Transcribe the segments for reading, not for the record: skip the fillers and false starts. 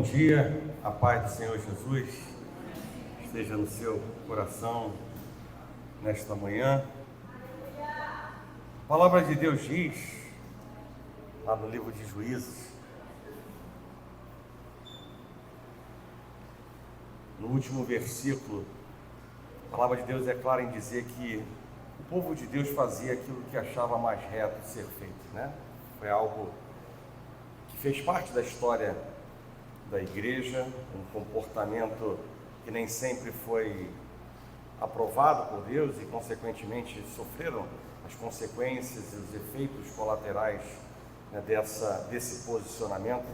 dia, a paz do Senhor Jesus esteja no seu coração nesta manhã. A palavra de Deus diz, lá no livro de Juízes, no último versículo, a palavra de Deus é clara em dizer que o povo de Deus fazia aquilo que achava mais reto de ser feito, né? Foi algo que fez parte da história da igreja, um comportamento que nem sempre foi aprovado por Deus e, consequentemente, sofreram as consequências e os efeitos colaterais, né, desse posicionamento.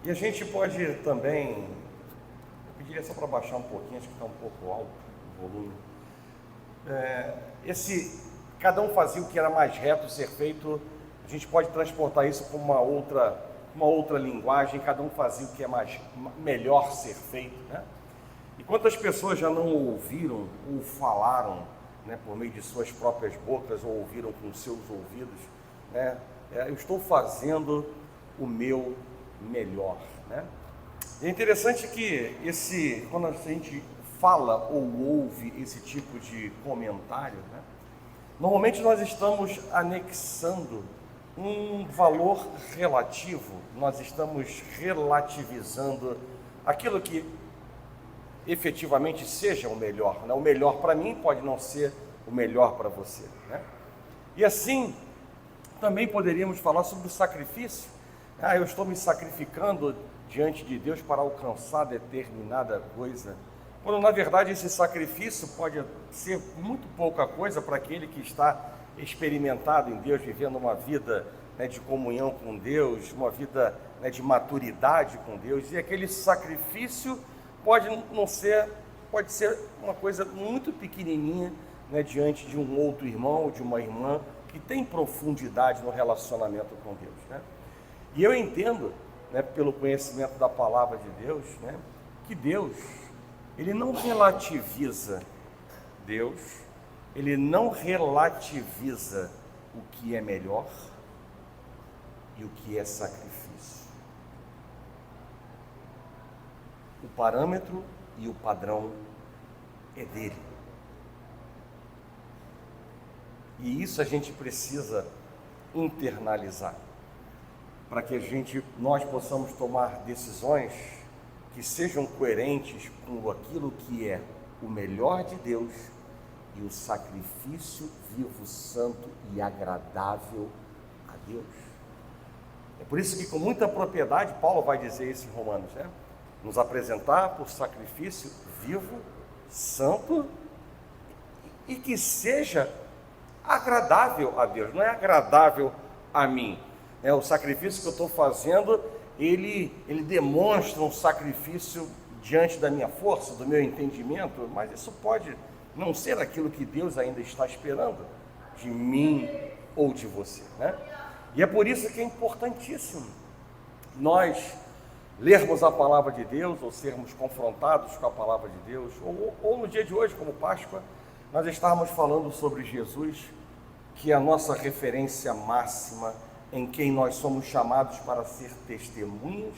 E a gente pode também, eu pediria só para baixar um pouquinho, acho que está um pouco alto o volume. Cada um fazia o que era mais reto de ser feito. A gente pode transportar isso para uma outra linguagem. Cada um fazia o que é melhor ser feito, né? E quantas pessoas já não ouviram ou falaram, né, por meio de suas próprias bocas, ou ouviram com seus ouvidos, né? Eu estou fazendo o meu melhor, né? E é interessante que quando a gente fala ou ouve esse tipo de comentário, né, normalmente nós estamos anexando um valor relativo, nós estamos relativizando aquilo que efetivamente seja o melhor, né? O melhor para mim pode não ser o melhor para você, né? E assim, também poderíamos falar sobre o sacrifício. Eu estou me sacrificando diante de Deus para alcançar determinada coisa, quando na verdade esse sacrifício pode ser muito pouca coisa para aquele que está experimentado em Deus, vivendo uma vida, né, de comunhão com Deus, uma vida, né, de maturidade com Deus. E aquele sacrifício pode ser uma coisa muito pequenininha, né, diante de um outro irmão ou de uma irmã que tem profundidade no relacionamento com Deus, né? E eu entendo, né, pelo conhecimento da palavra de Deus, né, que Deus, Ele não relativiza Ele não relativiza o que é melhor e o que é sacrifício. O parâmetro e o padrão é dele. E isso a gente precisa internalizar, para que nós possamos tomar decisões que sejam coerentes com aquilo que é o melhor de Deus e o sacrifício vivo, santo e agradável a Deus. É por isso que, com muita propriedade, Paulo vai dizer isso em Romanos, né? Nos apresentar por sacrifício vivo, santo e que seja agradável a Deus. Não é agradável a mim. O sacrifício que eu estou fazendo, ele demonstra um sacrifício diante da minha força, do meu entendimento, mas isso pode não ser aquilo que Deus ainda está esperando de mim ou de você, né? E é por isso que é importantíssimo nós lermos a palavra de Deus, ou sermos confrontados com a palavra de Deus, ou no dia de hoje, como Páscoa, nós estarmos falando sobre Jesus, que é a nossa referência máxima, em quem nós somos chamados para ser testemunhas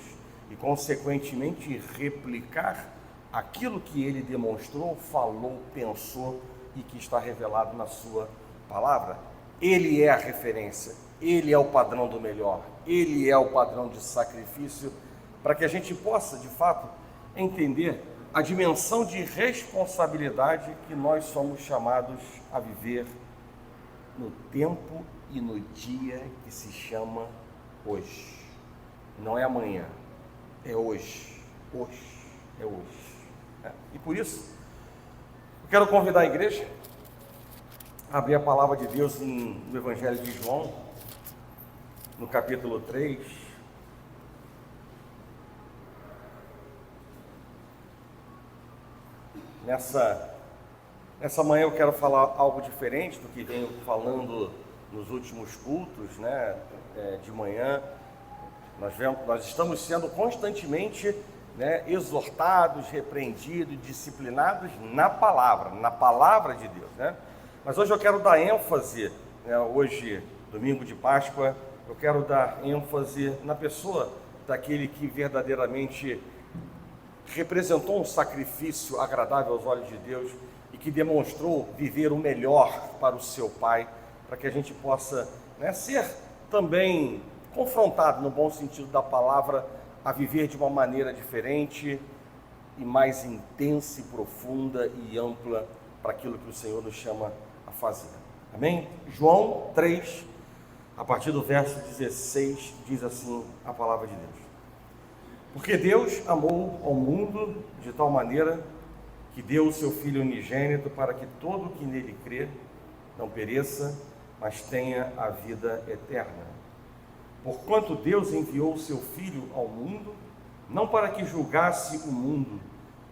e, consequentemente, replicar aquilo que ele demonstrou, falou, pensou e que está revelado na sua palavra. Ele é a referência, ele é o padrão do melhor, ele é o padrão de sacrifício, para que a gente possa, de fato, entender a dimensão de responsabilidade que nós somos chamados a viver no tempo e no dia que se chama hoje. Não é amanhã, é hoje. Hoje é hoje. E por isso, eu quero convidar a igreja a abrir a palavra de Deus no Evangelho de João, no capítulo 3. Nessa manhã eu quero falar algo diferente do que venho falando nos últimos cultos, né, de manhã. Nós estamos sendo constantemente, né, exortados, repreendidos, disciplinados na palavra de Deus, né? Mas hoje eu quero dar ênfase, né, hoje, domingo de Páscoa, eu quero dar ênfase na pessoa daquele que verdadeiramente representou um sacrifício agradável aos olhos de Deus e que demonstrou viver o melhor para o seu Pai, para que a gente possa, né, ser também confrontado, no bom sentido da palavra, a viver de uma maneira diferente e mais intensa e profunda e ampla para aquilo que o Senhor nos chama a fazer. Amém? João 3, a partir do verso 16, diz assim a palavra de Deus: porque Deus amou ao mundo de tal maneira que deu o seu Filho unigênito para que todo que nele crê não pereça, mas tenha a vida eterna. Porquanto Deus enviou o seu Filho ao mundo, não para que julgasse o mundo,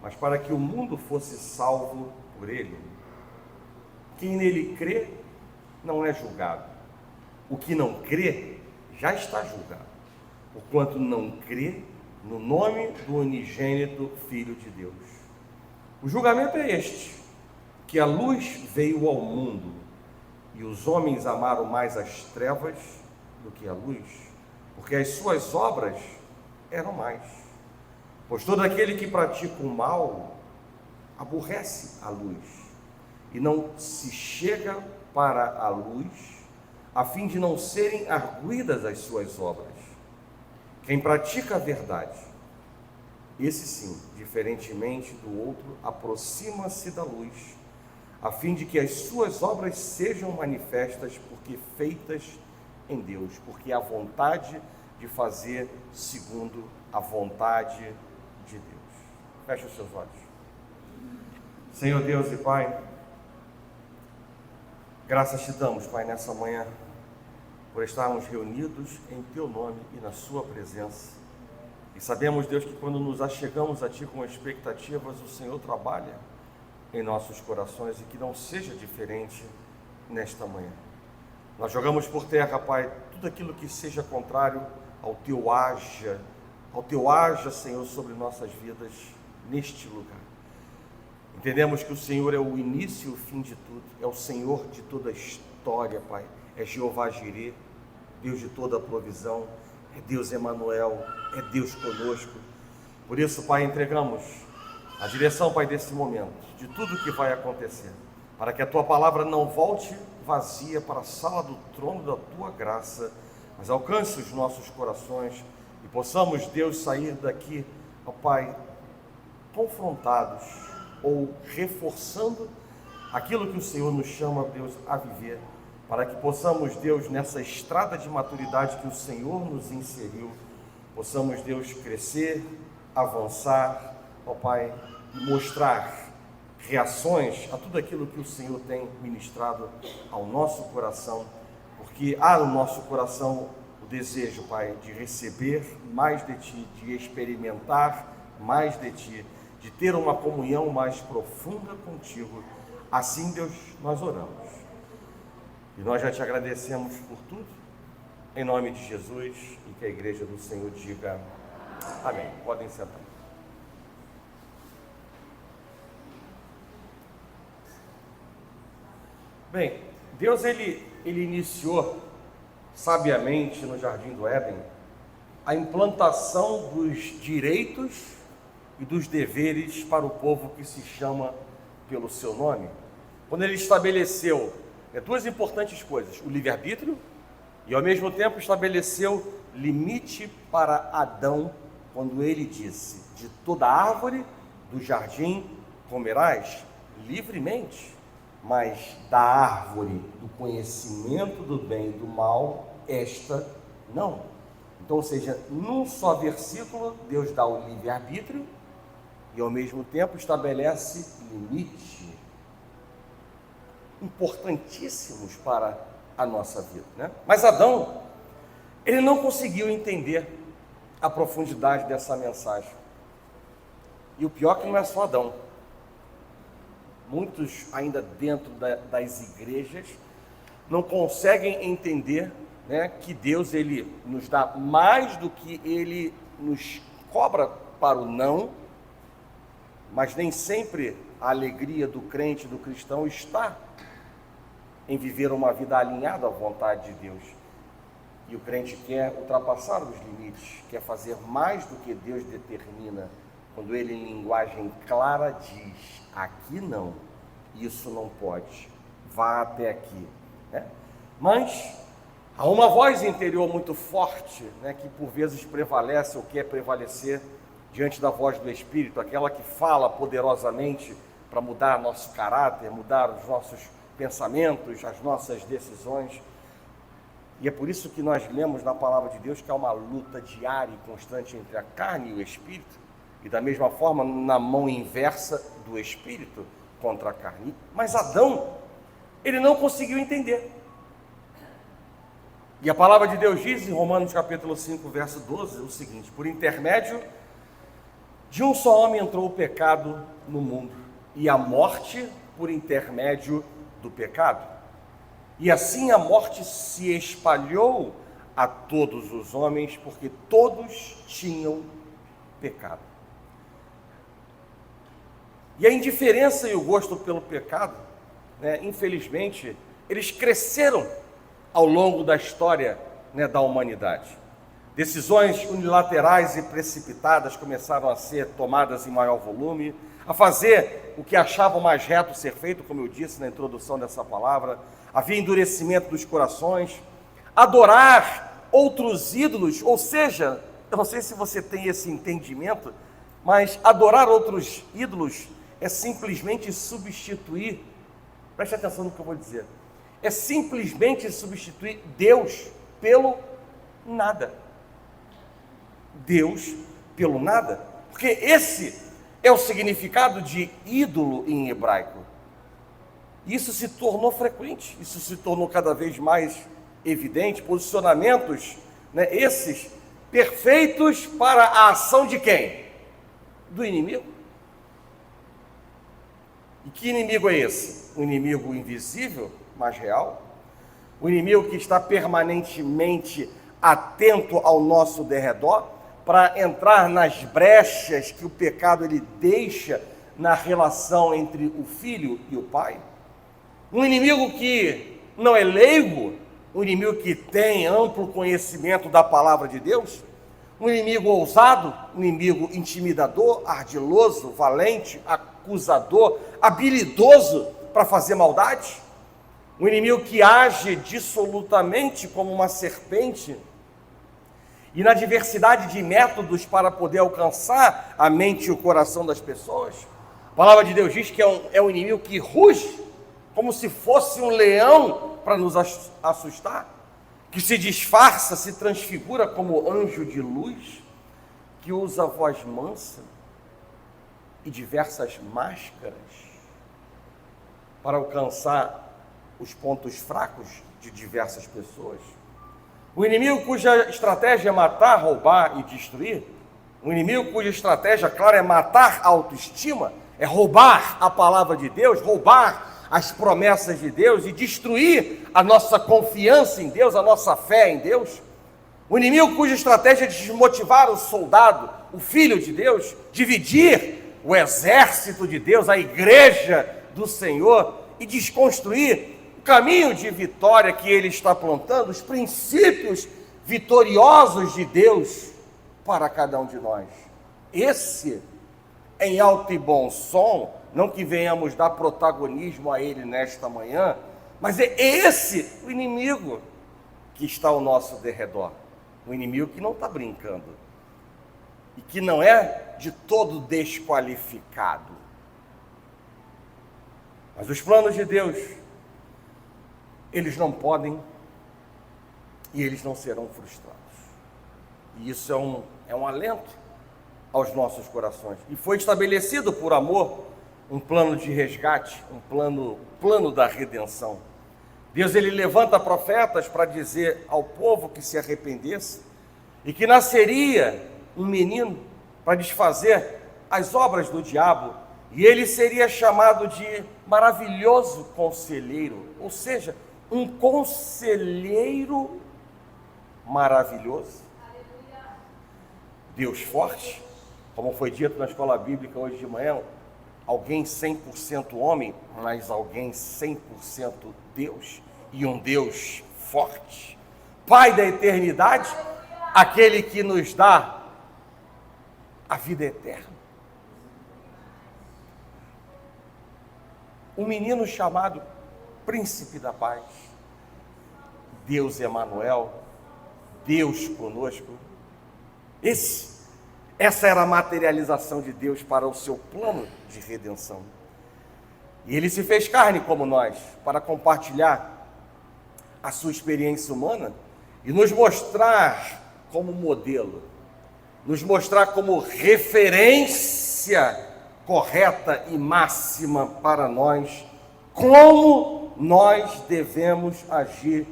mas para que o mundo fosse salvo por ele. Quem nele crê não é julgado. O que não crê já está julgado, porquanto não crê no nome do unigênito Filho de Deus. O julgamento é este, que a luz veio ao mundo, e os homens amaram mais as trevas do que a luz, porque as suas obras eram mais. Pois todo aquele que pratica o mal aborrece a luz, e não se chega para a luz, a fim de não serem arguidas as suas obras. Quem pratica a verdade, esse sim, diferentemente do outro, aproxima-se da luz, a fim de que as suas obras sejam manifestas, porque feitas em Deus, porque há vontade de fazer segundo a vontade de Deus. Feche os seus olhos. Senhor Deus e Pai, graças te damos, Pai, nessa manhã, por estarmos reunidos em Teu nome e na Sua presença. E sabemos, Deus, que quando nos achegamos a Ti com expectativas, o Senhor trabalha em nossos corações e que não seja diferente nesta manhã. Nós jogamos por terra, Pai, tudo aquilo que seja contrário ao Teu haja, Senhor, sobre nossas vidas neste lugar. Entendemos que o Senhor é o início e o fim de tudo, é o Senhor de toda a história, Pai. É Jeová Jirê, Deus de toda a provisão, é Deus Emanuel, é Deus conosco. Por isso, Pai, entregamos a direção, Pai, desse momento, de tudo que vai acontecer, para que a Tua palavra não volte vazia para a sala do trono da Tua graça, mas alcance os nossos corações e possamos, Deus, sair daqui, ó Pai, confrontados ou reforçando aquilo que o Senhor nos chama, Deus, a viver, para que possamos, Deus, nessa estrada de maturidade que o Senhor nos inseriu, possamos, Deus, crescer, avançar, ó Pai, mostrar reações a tudo aquilo que o Senhor tem ministrado ao nosso coração, porque há no nosso coração o desejo, Pai, de receber mais de Ti, de experimentar mais de Ti, de ter uma comunhão mais profunda contigo. Assim, Deus, nós oramos. E nós já te agradecemos por tudo, em nome de Jesus, e que a igreja do Senhor diga amém. Podem sentar. Bem, Deus ele iniciou sabiamente no Jardim do Éden a implantação dos direitos e dos deveres para o povo que se chama pelo seu nome, quando ele estabeleceu duas importantes coisas: o livre-arbítrio, e ao mesmo tempo estabeleceu limite para Adão, quando ele disse: de toda árvore do jardim comerás livremente, mas da árvore do conhecimento do bem e do mal, esta não. Então, ou seja, num só versículo, Deus dá o livre-arbítrio e ao mesmo tempo estabelece limite importantíssimos para a nossa vida, né? Mas Adão, ele não conseguiu entender a profundidade dessa mensagem. E o pior é que não é só Adão. Muitos ainda dentro das igrejas não conseguem entender, né, que Deus ele nos dá mais do que ele nos cobra para o não, mas nem sempre a alegria do crente, do cristão, está em viver uma vida alinhada à vontade de Deus. E o crente quer ultrapassar os limites, quer fazer mais do que Deus determina, quando ele, em linguagem clara, diz: aqui não, isso não pode, vá até aqui, né? Mas há uma voz interior muito forte, né, que por vezes prevalece ou quer prevalecer diante da voz do Espírito, aquela que fala poderosamente para mudar nosso caráter, mudar os nossos pensamentos, as nossas decisões. E é por isso que nós lemos na palavra de Deus que há uma luta diária e constante entre a carne e o Espírito, e da mesma forma na mão inversa do Espírito contra a carne. Mas Adão, ele não conseguiu entender. E a palavra de Deus diz em Romanos capítulo 5, verso 12, o seguinte: por intermédio de um só homem entrou o pecado no mundo, e a morte por intermédio do pecado. E assim a morte se espalhou a todos os homens, porque todos tinham pecado. E a indiferença e o gosto pelo pecado, né, infelizmente, eles cresceram ao longo da história, né, da humanidade. Decisões unilaterais e precipitadas começaram a ser tomadas em maior volume, a fazer o que achavam mais reto ser feito, como eu disse na introdução dessa palavra. Havia endurecimento dos corações, adorar outros ídolos, ou seja, eu não sei se você tem esse entendimento, mas adorar outros ídolos é simplesmente substituir, preste atenção no que eu vou dizer, é simplesmente substituir Deus pelo nada. Deus pelo nada, porque esse é o significado de ídolo em hebraico. Isso se tornou frequente, isso se tornou cada vez mais evidente, posicionamentos, né, esses perfeitos para a ação de quem? Do inimigo. E que inimigo é esse? Um inimigo invisível, mas real? O inimigo que está permanentemente atento ao nosso derredor, para entrar nas brechas que o pecado ele deixa na relação entre o filho e o pai. Um inimigo que não é leigo, um inimigo que tem amplo conhecimento da palavra de Deus, um inimigo ousado, um inimigo intimidador, ardiloso, valente, acusador, habilidoso para fazer maldade, um inimigo que age dissolutamente como uma serpente, e na diversidade de métodos para poder alcançar a mente e o coração das pessoas. A palavra de Deus diz que é um inimigo que ruge, como se fosse um leão para nos assustar, que se disfarça, se transfigura como anjo de luz, que usa voz mansa e diversas máscaras para alcançar os pontos fracos de diversas pessoas. O inimigo cuja estratégia é matar, roubar e destruir, o inimigo cuja estratégia, claro, é matar a autoestima, é roubar a palavra de Deus, roubar as promessas de Deus e destruir a nossa confiança em Deus, a nossa fé em Deus. O inimigo cuja estratégia é desmotivar o soldado, o filho de Deus, dividir o exército de Deus, a igreja do Senhor, e desconstruir o caminho de vitória que ele está plantando, os princípios vitoriosos de Deus para cada um de nós. Esse, em alto e bom som, não que venhamos dar protagonismo a ele nesta manhã, mas é esse o inimigo que está ao nosso derredor. Um inimigo que não está brincando e que não é de todo desqualificado. Mas os planos de Deus, eles não podem e eles não serão frustrados. E isso é um alento aos nossos corações. E foi estabelecido por amor um plano de resgate, um plano da redenção. Deus ele levanta profetas para dizer ao povo que se arrependesse e que nasceria um menino para desfazer as obras do diabo, e ele seria chamado de maravilhoso conselheiro, ou seja, um conselheiro maravilhoso. Deus forte, como foi dito na escola bíblica hoje de manhã, alguém 100% homem, mas alguém 100% Deus, e um Deus forte, Pai da eternidade, aquele que nos dá a vida eterna. Um menino chamado Príncipe da Paz, Deus Emanuel, Deus conosco. Essa era a materialização de Deus para o seu plano de redenção. E ele se fez carne como nós, para compartilhar a sua experiência humana e nos mostrar como modelo, nos mostrar como referência correta e máxima para nós, como nós devemos agir.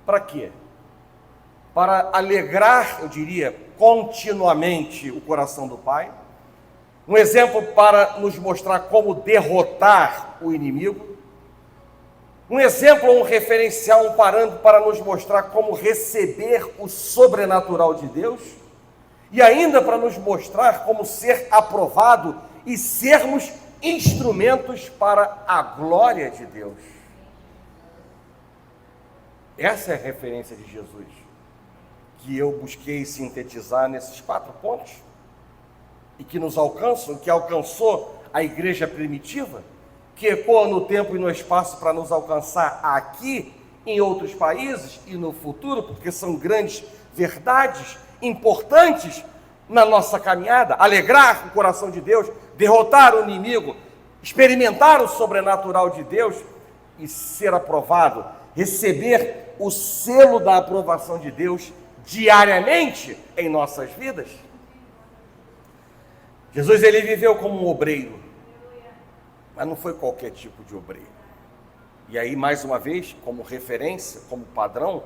Para quê? Para alegrar, eu diria, continuamente o coração do Pai. Um exemplo para nos mostrar como derrotar o inimigo. Um exemplo, um referencial, um parâmetro para nos mostrar como receber o sobrenatural de Deus. E ainda para nos mostrar como ser aprovado e sermos instrumentos para a glória de Deus. Essa é a referência de Jesus, que eu busquei sintetizar nesses 4 pontos, e que nos alcançam, que alcançou a igreja primitiva, que ecoa no tempo e no espaço para nos alcançar aqui, em outros países e no futuro, porque são grandes verdades importantes na nossa caminhada. Alegrar o coração de Deus, derrotar o inimigo, experimentar o sobrenatural de Deus e ser aprovado, receber o selo da aprovação de Deus diariamente em nossas vidas. Jesus, ele viveu como um obreiro, mas não foi qualquer tipo de obreiro. E aí, mais uma vez, como referência, como padrão,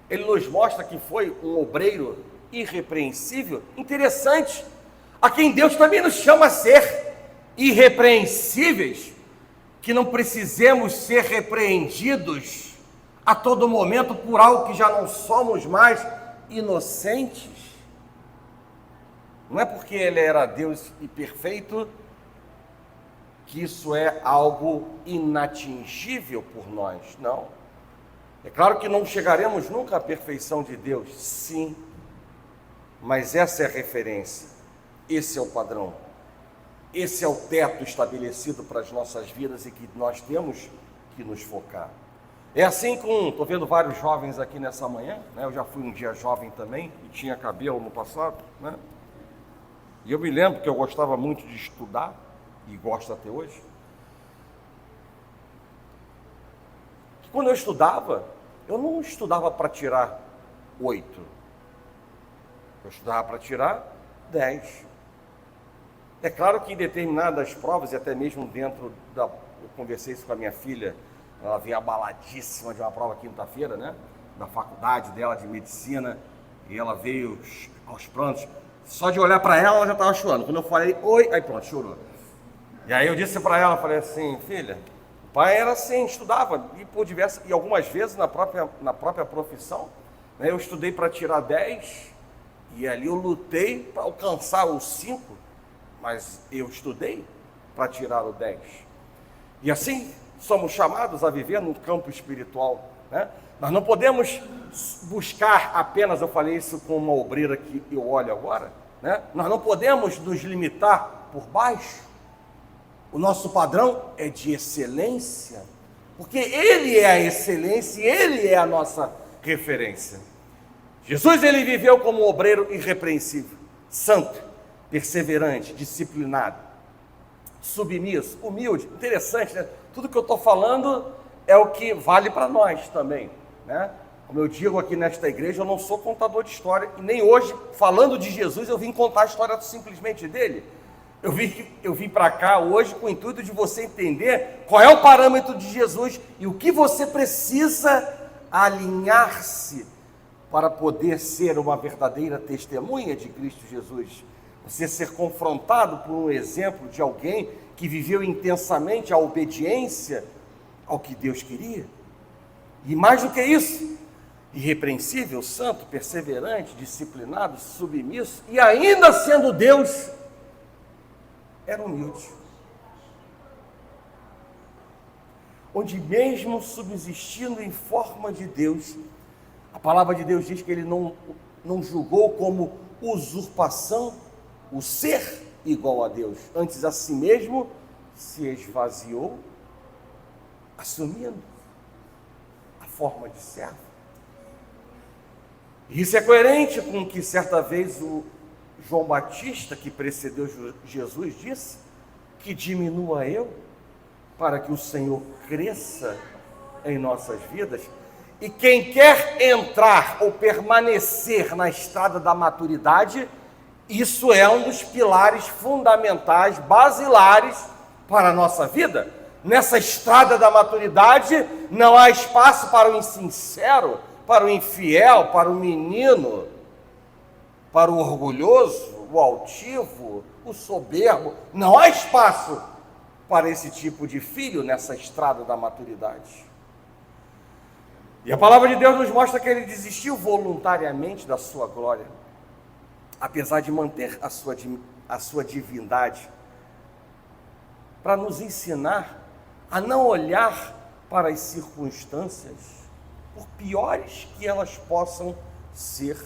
ele nos mostra que foi um obreiro irrepreensível, interessante, a quem Deus também nos chama a ser irrepreensíveis, que não precisemos ser repreendidos a todo momento por algo que já não somos mais inocentes. Não é porque ele era Deus e perfeito que isso é algo inatingível por nós, não. É claro que não chegaremos nunca à perfeição de Deus, sim, mas essa é a referência, esse é o padrão, esse é o teto estabelecido para as nossas vidas e que nós temos que nos focar. É assim estou vendo vários jovens aqui nessa manhã, né? Eu já fui um dia jovem também e tinha cabelo no passado, né? E eu me lembro que eu gostava muito de estudar, e gosto até hoje. Que quando eu estudava, eu não estudava para tirar 8. Eu estudava para tirar 10. É claro que em determinadas provas, e até mesmo dentro eu conversei isso com a minha filha, ela veio abaladíssima de uma prova quinta-feira, né? Da faculdade dela de medicina, e ela veio aos prantos. Só de olhar para ela já estava chorando. Quando eu falei, oi, aí pronto, chorou. E aí eu disse para ela, falei assim, filha, o pai era assim, estudava, e algumas vezes na própria profissão, né, eu estudei para tirar 10, e ali eu lutei para alcançar os 5, mas eu estudei para tirar o 10. E assim somos chamados a viver no campo espiritual, né? Nós não podemos buscar apenas, eu falei isso com uma obreira que eu olho agora, né? Nós não podemos nos limitar por baixo. O nosso padrão é de excelência, porque Ele é a excelência e Ele é a nossa referência. Jesus, ele viveu como um obreiro irrepreensível, santo, perseverante, disciplinado, submisso, humilde. Interessante, né? Tudo que eu estou falando é o que vale para nós também, né? Como eu digo aqui nesta igreja, eu não sou contador de história, e nem hoje, falando de Jesus, eu vim contar a história simplesmente dele. Eu vim para cá hoje com o intuito de você entender qual é o parâmetro de Jesus e o que você precisa alinhar-se para poder ser uma verdadeira testemunha de Cristo Jesus. Você ser confrontado por um exemplo de alguém que viveu intensamente a obediência ao que Deus queria. E mais do que isso, irrepreensível, santo, perseverante, disciplinado, submisso, e ainda sendo Deus, era humilde. Onde mesmo subsistindo em forma de Deus, A palavra de Deus diz que ele não julgou como usurpação o ser igual a Deus. Antes a si mesmo se esvaziou, assumindo a forma de servo. Isso é coerente com o que certa vez o João Batista, que precedeu Jesus, disse: que diminua eu, para que o Senhor cresça em nossas vidas. E quem quer entrar ou permanecer na estrada da maturidade, isso é um dos pilares fundamentais, basilares para a nossa vida. Nessa estrada da maturidade não há espaço para o insincero, para o infiel, para o menino, para o orgulhoso, o altivo, o soberbo. Não há espaço para esse tipo de filho nessa estrada da maturidade. E a palavra de Deus nos mostra que ele desistiu voluntariamente da sua glória, apesar de manter a sua divindade, para nos ensinar a não olhar para as circunstâncias, por piores que elas possam ser,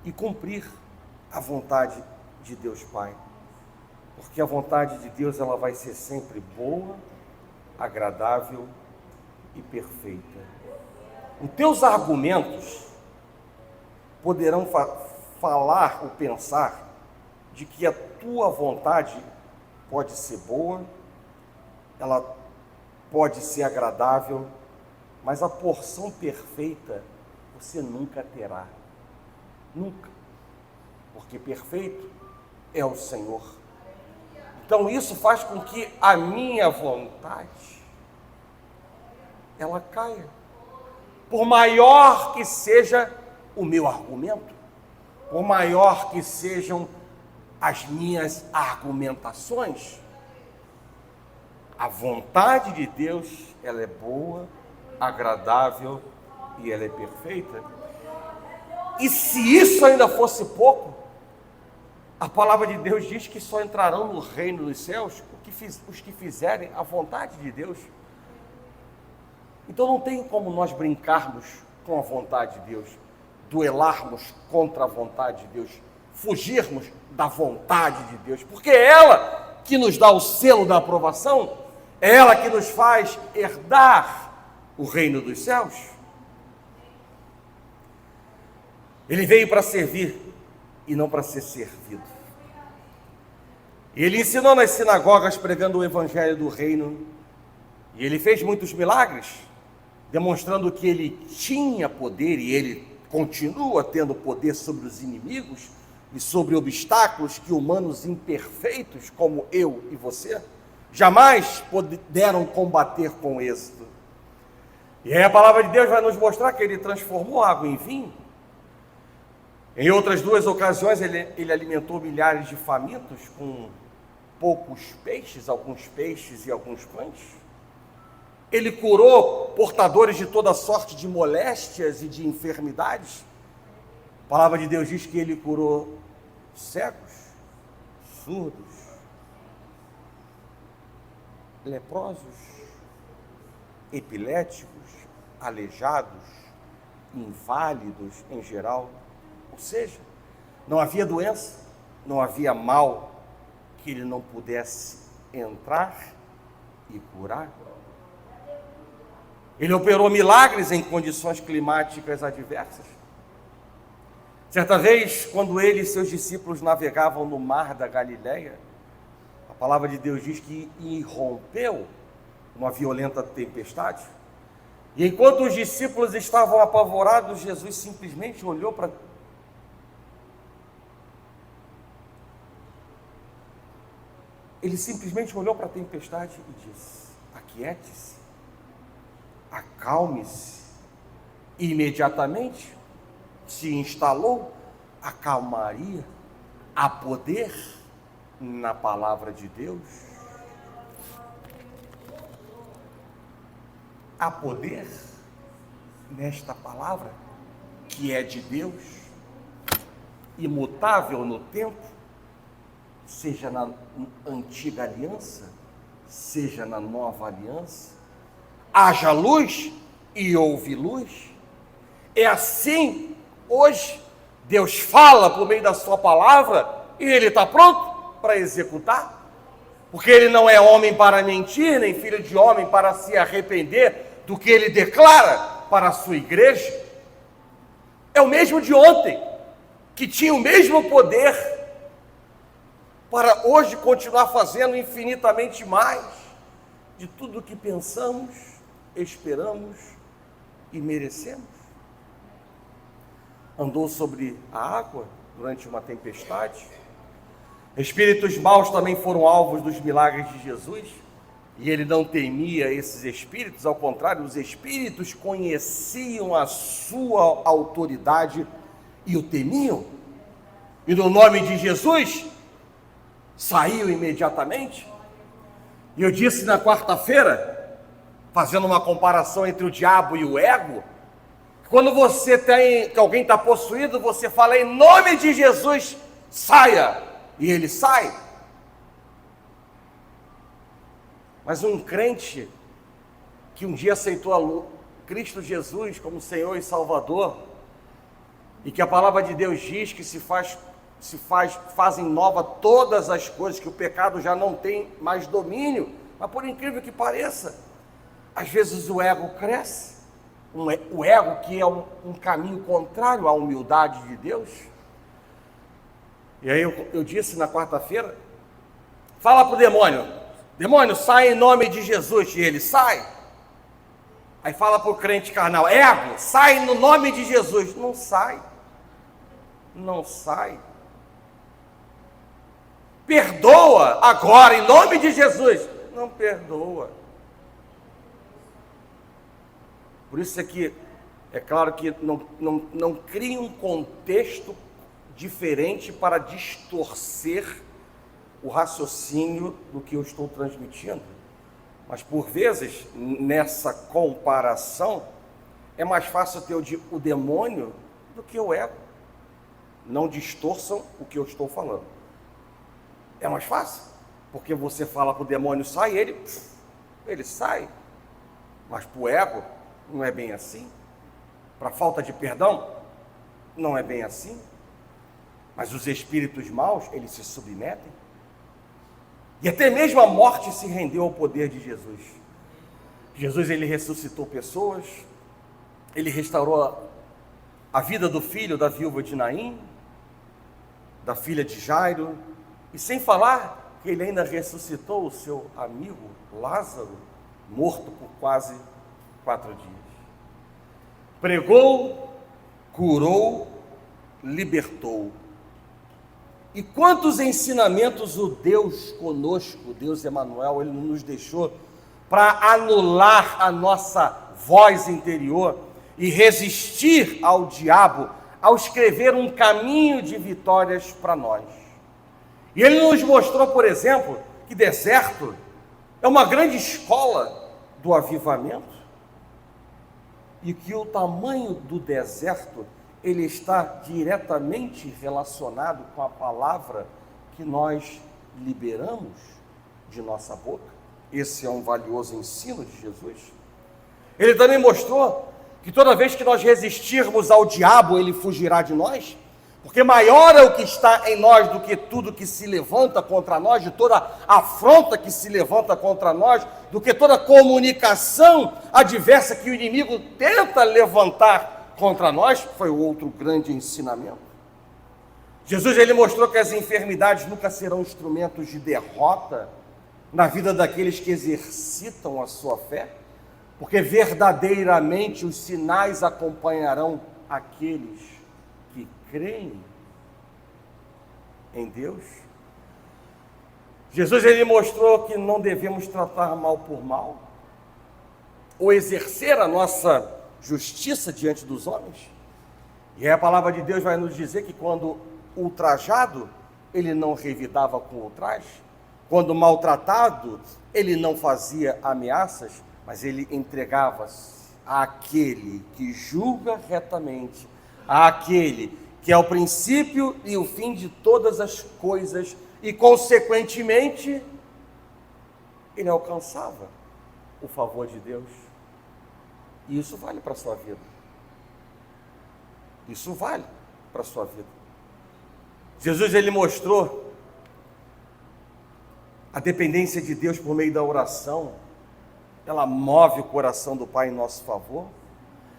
e cumprir a vontade de Deus Pai. Porque a vontade de Deus, ela vai ser sempre boa, agradável e perfeita. Os teus argumentos poderão falar ou pensar de que a tua vontade pode ser boa, ela pode ser agradável, mas a porção perfeita você nunca terá. Nunca. Porque perfeito é o Senhor. Então isso faz com que a minha vontade ela caia. Por maior que seja o meu argumento, por maior que sejam as minhas argumentações, a vontade de Deus, ela é boa, agradável e ela é perfeita. E se isso ainda fosse pouco, a palavra de Deus diz que só entrarão no reino dos céus os que fizerem a vontade de Deus. Então não tem como nós brincarmos com a vontade de Deus, duelarmos contra a vontade de Deus, fugirmos da vontade de Deus, porque é ela que nos dá o selo da aprovação, é ela que nos faz herdar o reino dos céus. Ele veio para servir e não para ser servido. Ele ensinou nas sinagogas pregando o evangelho do reino, e ele fez muitos milagres, demonstrando que ele tinha poder, e ele continua tendo poder sobre os inimigos e sobre obstáculos que humanos imperfeitos como eu e você jamais puderam combater com êxito. E aí a palavra de Deus vai nos mostrar que ele transformou água em vinho. Em outras duas ocasiões ele alimentou milhares de famintos com poucos peixes, alguns peixes e alguns pães. Ele curou portadores de toda sorte de moléstias e de enfermidades. A palavra de Deus diz que ele curou cegos, surdos, leprosos, epiléticos, aleijados, inválidos em geral. Ou seja, não havia doença, não havia mal que ele não pudesse entrar e curar. Ele operou milagres em condições climáticas adversas. Certa vez, quando ele e seus discípulos navegavam no mar da Galileia, a palavra de Deus diz que irrompeu uma violenta tempestade. E enquanto os discípulos estavam apavorados, Jesus simplesmente olhou para a tempestade e disse: aquiete-se, acalme-se. E imediatamente se instalou a calmaria, a poder na palavra de Deus. Há poder nesta palavra que é de Deus, imutável no tempo, seja na antiga aliança, seja na nova aliança. Haja luz e houve luz. É assim hoje. Deus fala por meio da sua palavra e ele está pronto para executar. Porque ele não é homem para mentir, nem filho de homem para se arrepender do que ele declara para a sua igreja. É o mesmo de ontem, que tinha o mesmo poder para hoje continuar fazendo infinitamente mais de tudo o que pensamos, esperamos e merecemos. Andou sobre a água durante uma tempestade. Espíritos maus também foram alvos dos milagres de Jesus, e ele não temia esses espíritos, ao contrário, os espíritos conheciam a sua autoridade e o temiam, e no nome de Jesus, saiu imediatamente. E eu disse na quarta-feira, fazendo uma comparação entre o diabo e o ego, quando você tem, que alguém está possuído, você fala em nome de Jesus, saia, e ele sai. Mas um crente que um dia aceitou Cristo Jesus como Senhor e Salvador, e que a palavra de Deus diz que fazem nova todas as coisas, que o pecado já não tem mais domínio, mas por incrível que pareça, às vezes o ego cresce, o ego que é um caminho contrário à humildade de Deus. E aí eu disse na quarta-feira, fala para o demônio, sai em nome de Jesus, e ele sai. Aí fala para o crente carnal, ego, sai no nome de Jesus. Não sai. Perdoa agora, em nome de Jesus. Não perdoa. Por isso é que, é claro que não cria um contexto diferente para distorcer o raciocínio do que eu estou transmitindo. Mas por vezes, nessa comparação, é mais fácil ter o demônio do que o ego. Não distorçam o que eu estou falando. É mais fácil, porque você fala para o demônio, sai, ele sai. Mas para o ego, não é bem assim. Para a falta de perdão, não é bem assim. Mas os espíritos maus, eles se submetem. E até mesmo a morte se rendeu ao poder de Jesus. Jesus, ele ressuscitou pessoas, ele restaurou a vida do filho da viúva de Naim, da filha de Jairo, e sem falar que ele ainda ressuscitou o seu amigo Lázaro, morto por quase 4 dias. Pregou, curou, libertou. E quantos ensinamentos o Deus conosco, o Deus Emanuel, ele nos deixou para anular a nossa voz interior e resistir ao diabo ao escrever um caminho de vitórias para nós. E ele nos mostrou, por exemplo, que deserto é uma grande escola do avivamento e que o tamanho do deserto ele está diretamente relacionado com a palavra que nós liberamos de nossa boca. Esse é um valioso ensino de Jesus. Ele também mostrou que toda vez que nós resistirmos ao diabo, ele fugirá de nós, porque maior é o que está em nós do que tudo que se levanta contra nós, de toda afronta que se levanta contra nós, do que toda comunicação adversa que o inimigo tenta levantar contra nós. Foi o outro grande ensinamento. Jesus, ele mostrou que as enfermidades nunca serão instrumentos de derrota na vida daqueles que exercitam a sua fé, porque verdadeiramente os sinais acompanharão aqueles que creem em Deus. Jesus, ele mostrou que não devemos tratar mal por mal, ou exercer a nossa justiça diante dos homens. E aí a palavra de Deus vai nos dizer que quando ultrajado, ele não revidava com ultraje, quando maltratado, ele não fazia ameaças, mas ele entregava-se àquele que julga retamente, àquele que é o princípio e o fim de todas as coisas, e consequentemente, ele alcançava o favor de Deus. E isso vale para a sua vida. Isso vale para a sua vida. Jesus, ele mostrou a dependência de Deus por meio da oração. Ela move o coração do Pai em nosso favor.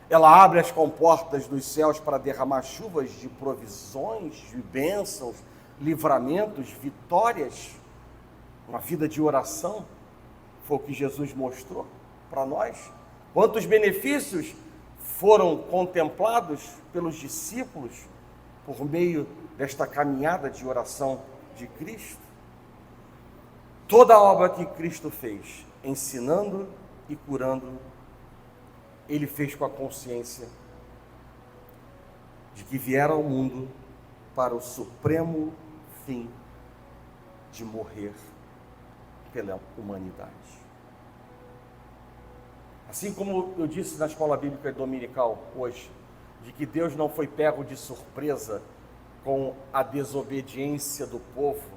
Ela abre as comportas dos céus para derramar chuvas de provisões, de bênçãos, livramentos, vitórias. Uma vida de oração foi o que Jesus mostrou para nós. Quantos benefícios foram contemplados pelos discípulos por meio desta caminhada de oração de Cristo? Toda a obra que Cristo fez, ensinando e curando, ele fez com a consciência de que viera ao mundo para o supremo fim de morrer pela humanidade. Assim como eu disse na escola bíblica dominical hoje, de que Deus não foi pego de surpresa com a desobediência do povo,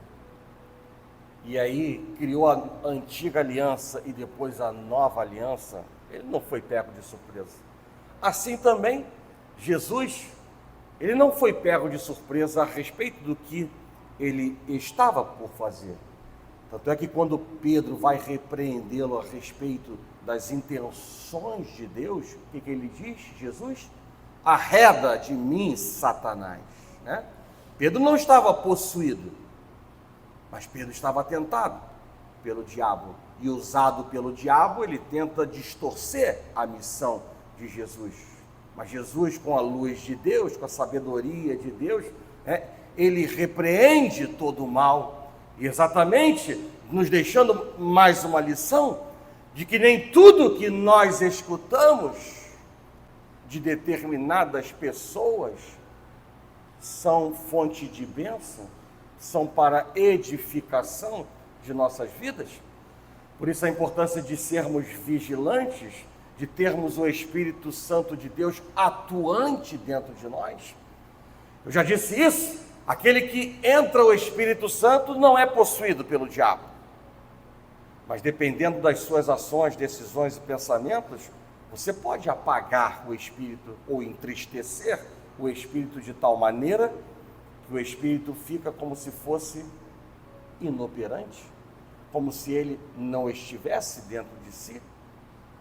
e aí criou a antiga aliança e depois a nova aliança, ele não foi pego de surpresa. Assim também, Jesus, ele não foi pego de surpresa a respeito do que ele estava por fazer. Tanto é que quando Pedro vai repreendê-lo a respeito das intenções de Deus, o que ele diz? Jesus, arreda de mim, Satanás. Né? Pedro não estava possuído, mas Pedro estava tentado pelo diabo. E usado pelo diabo, ele tenta distorcer a missão de Jesus. Mas Jesus, com a luz de Deus, com a sabedoria de Deus, ele repreende todo o mal, exatamente nos deixando mais uma lição de que nem tudo que nós escutamos de determinadas pessoas são fonte de bênção, são para edificação de nossas vidas. Por isso a importância de sermos vigilantes, de termos o Espírito Santo de Deus atuante dentro de nós. Eu já disse isso, aquele que entra o Espírito Santo não é possuído pelo diabo, mas dependendo das suas ações, decisões e pensamentos, você pode apagar o Espírito ou entristecer o Espírito de tal maneira que o Espírito fica como se fosse inoperante, como se ele não estivesse dentro de si.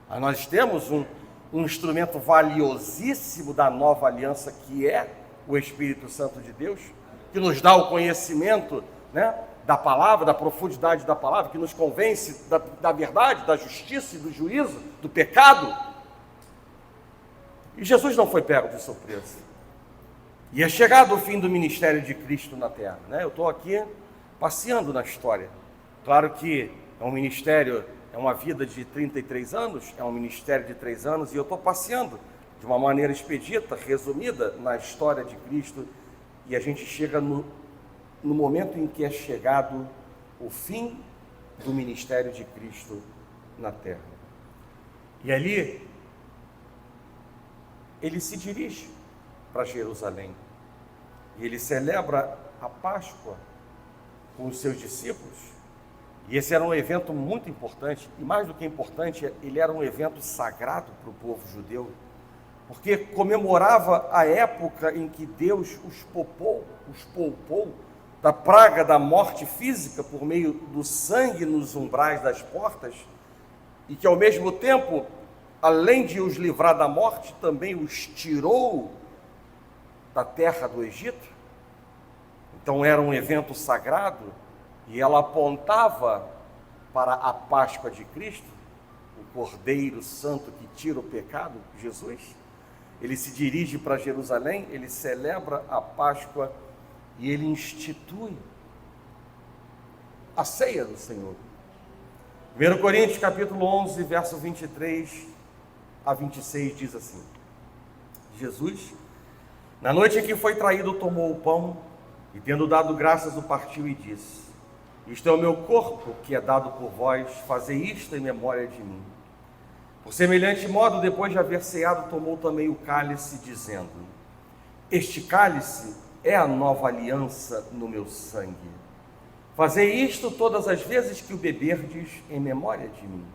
Mas nós temos um instrumento valiosíssimo da nova aliança, que é o Espírito Santo de Deus, que nos dá o conhecimento, da palavra, da profundidade da palavra, que nos convence da verdade, da justiça e do juízo, do pecado. E Jesus não foi pego de surpresa. E é chegado o fim do ministério de Cristo na terra. Eu estou aqui passeando na história. Claro que é um ministério, é uma vida de 33 anos, é um ministério de 3 anos, e eu estou passeando de uma maneira expedita, resumida, na história de Cristo, e a gente chega no momento em que é chegado o fim do ministério de Cristo na terra. E ali, ele se dirige para Jerusalém, e ele celebra a Páscoa com os seus discípulos. E esse era um evento muito importante, e mais do que importante, ele era um evento sagrado para o povo judeu, porque comemorava a época em que Deus os poupou da praga da morte física por meio do sangue nos umbrais das portas, e que ao mesmo tempo, além de os livrar da morte, também os tirou da terra do Egito. Então era um evento sagrado, e ela apontava para a Páscoa de Cristo, o Cordeiro Santo que tira o pecado, Jesus. Ele se dirige para Jerusalém, ele celebra a Páscoa e ele institui a ceia do Senhor. 1 Coríntios capítulo 11, verso 23 a 26 diz assim: Jesus, na noite em que foi traído, tomou o pão e, tendo dado graças, o partiu e disse: isto é o meu corpo que é dado por vós, fazei isto em memória de mim. Por semelhante modo, depois de haver ceado, tomou também o cálice, dizendo: este cálice é a nova aliança no meu sangue. Fazei isto todas as vezes que o beberdes em memória de mim.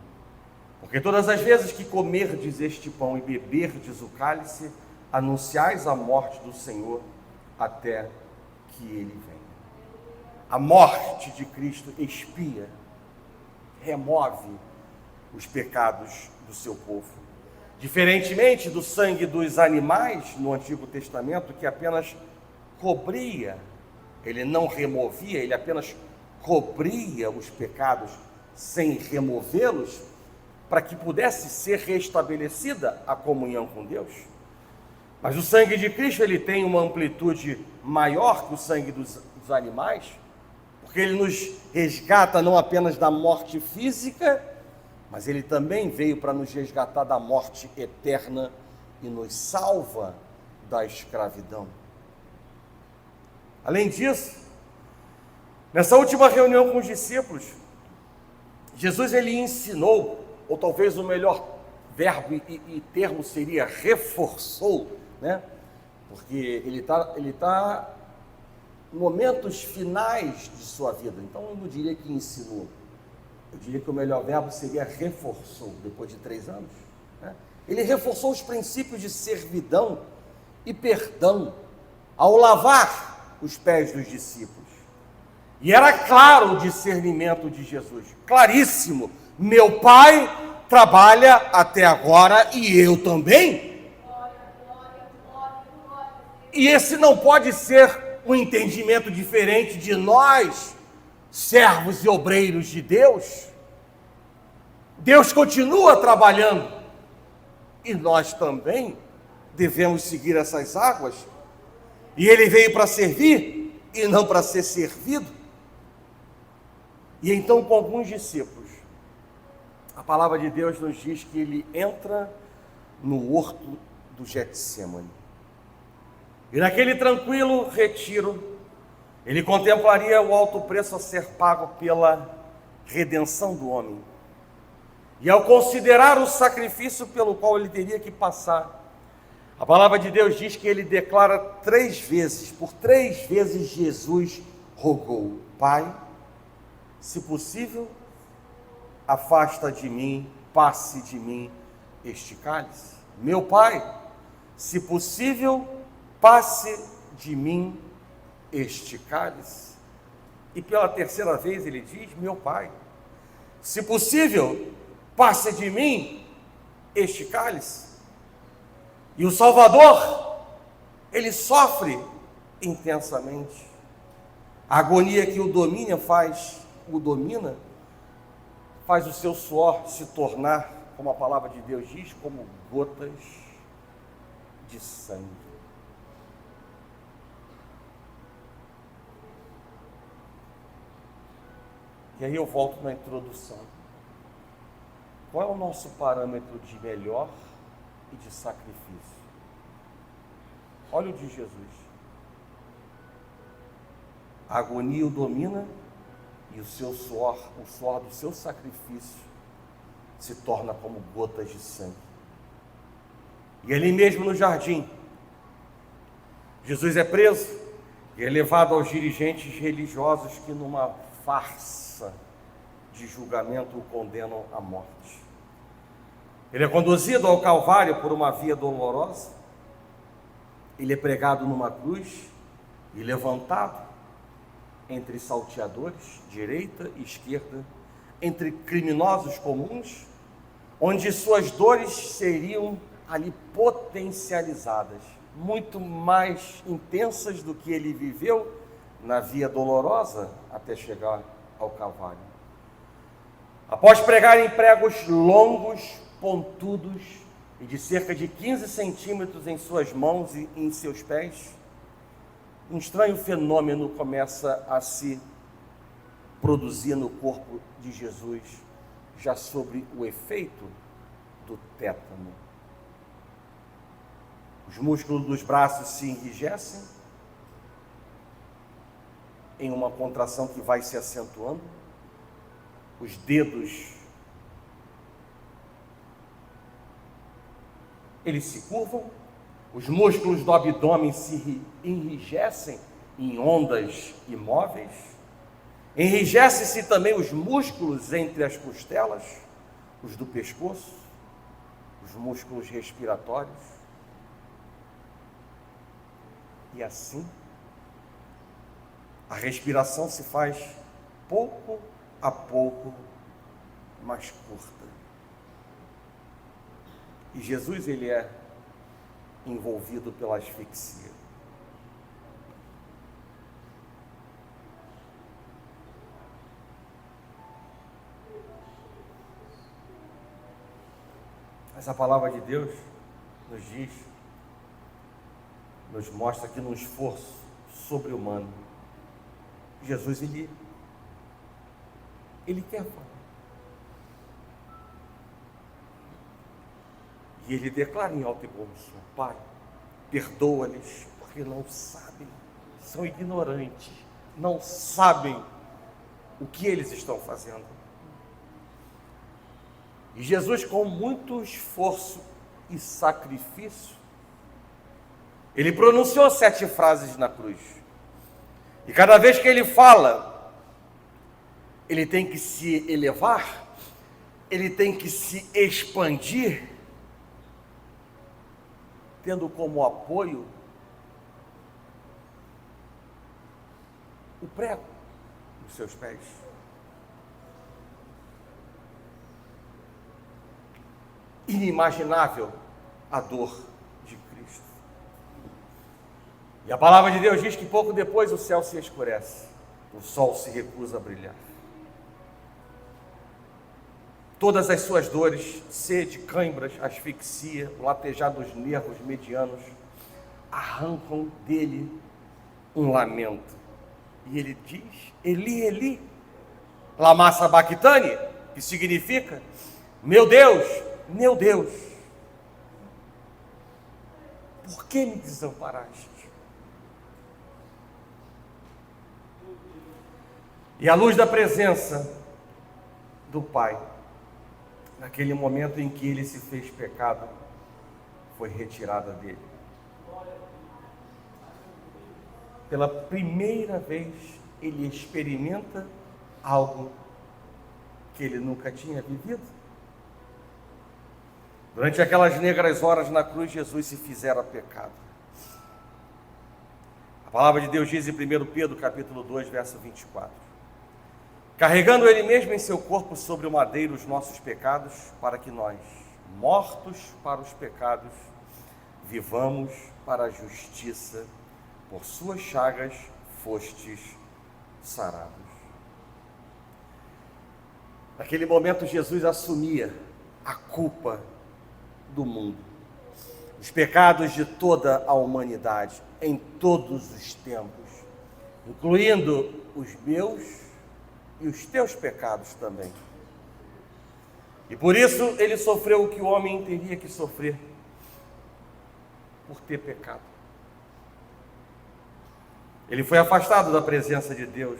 Porque todas as vezes que comerdes este pão e beberdes o cálice, anunciais a morte do Senhor até que ele venha. A morte de Cristo expia, remove os pecados do seu povo. Diferentemente do sangue dos animais no Antigo Testamento, que apenas cobria, ele não removia, ele apenas cobria os pecados sem removê-los, para que pudesse ser restabelecida a comunhão com Deus. Mas o sangue de Cristo, ele tem uma amplitude maior que o sangue dos animais, porque ele nos resgata não apenas da morte física, mas ele também veio para nos resgatar da morte eterna e nos salva da escravidão. Além disso, nessa última reunião com os discípulos, Jesus ele ensinou, ou talvez o melhor verbo e termo seria reforçou, né? Porque ele tá em momentos finais de sua vida, então eu não diria que ensinou, eu diria que o melhor verbo seria reforçou, depois de 3 anos, né? Ele reforçou os princípios de servidão e perdão, ao lavar os pés dos discípulos, e era claro o discernimento de Jesus, claríssimo, meu Pai trabalha até agora e eu também, e esse não pode ser um entendimento diferente de nós, servos e obreiros de Deus. Deus continua trabalhando e nós também devemos seguir essas águas, e ele veio para servir e não para ser servido. E então, com alguns discípulos, a palavra de Deus nos diz que ele entra no horto do Getsemane. E naquele tranquilo retiro, ele contemplaria o alto preço a ser pago pela redenção do homem. E ao considerar o sacrifício pelo qual ele teria que passar, a palavra de Deus diz que ele declara 3 vezes, por 3 vezes Jesus rogou: Pai, se possível, afasta de mim, passe de mim este cálice. Meu Pai, se possível, passe de mim este cálice. E pela 3ª vez ele diz: meu Pai, se possível, passe de mim este cálice. E o Salvador, ele sofre intensamente. A agonia que o domina faz o seu suor se tornar, como a palavra de Deus diz, como gotas de sangue. E aí eu volto na introdução. Qual é o nosso parâmetro de melhor e de sacrifício? Olha o de Jesus. A agonia o domina e o seu suor, o suor do seu sacrifício, se torna como gotas de sangue. E ali mesmo no jardim, Jesus é preso e é levado aos dirigentes religiosos que, numa farsa de julgamento, o condenam à morte. Ele é conduzido ao Calvário por uma via dolorosa, ele é pregado numa cruz e levantado entre salteadores, direita e esquerda, entre criminosos comuns, onde suas dores seriam ali potencializadas, muito mais intensas do que ele viveu na via dolorosa até chegar ao Calvário. Após pregar em pregos longos, pontudos e de cerca de 15 centímetros em suas mãos e em seus pés, um estranho fenômeno começa a se produzir no corpo de Jesus, já sobre o efeito do tétano. Os músculos dos braços se enrijecem em uma contração que vai se acentuando, os dedos eles se curvam, os músculos do abdômen se enrijecem em ondas imóveis, enrijece-se também os músculos entre as costelas, os do pescoço, os músculos respiratórios. E assim, a respiração se faz pouco a pouco mais curta. E Jesus, ele é envolvido pela asfixia. Mas a palavra de Deus nos diz, nos mostra que num esforço sobre-humano, Jesus, ele quer falar. E ele declara em alto e bom som: Pai, perdoa-lhes, porque não sabem, são ignorantes, não sabem o que eles estão fazendo. E Jesus, com muito esforço e sacrifício, ele pronunciou 7 frases na cruz. E cada vez que ele fala, ele tem que se elevar, ele tem que se expandir, tendo como apoio o prego dos seus pés. Inimaginável a dor de Cristo. E a palavra de Deus diz que pouco depois o céu se escurece, o sol se recusa a brilhar. Todas as suas dores, sede, cãibras, asfixia, o latejar dos nervos medianos, arrancam dele um lamento. E ele diz: Eli, Eli, lama sabachthani, que significa: meu Deus, por que me desamparaste? E a luz da presença do Pai, naquele momento em que ele se fez pecado, foi retirada dele. Pela primeira vez, ele experimenta algo que ele nunca tinha vivido. Durante aquelas negras horas na cruz, Jesus se fizera pecado. A palavra de Deus diz em 1 Pedro, capítulo 2, verso 24: carregando ele mesmo em seu corpo sobre o madeiro os nossos pecados, para que nós, mortos para os pecados, vivamos para a justiça. Por suas chagas fostes sarados. Naquele momento, Jesus assumia a culpa do mundo, os pecados de toda a humanidade, em todos os tempos, incluindo os meus e os teus pecados também. E por isso ele sofreu o que o homem teria que sofrer, por ter pecado. Ele foi afastado da presença de Deus,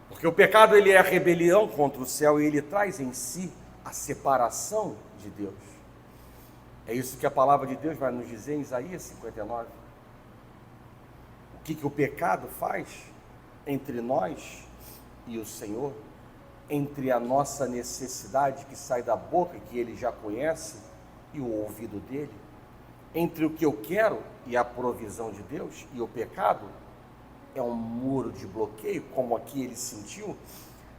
porque o pecado, ele é a rebelião contra o céu, e ele traz em si a separação de Deus. É isso que a palavra de Deus vai nos dizer em Isaías 59. O que o pecado faz entre nós e o Senhor, entre a nossa necessidade que sai da boca, que ele já conhece, e o ouvido dele, entre o que eu quero e a provisão de Deus, e o pecado é um muro de bloqueio, como aqui ele sentiu,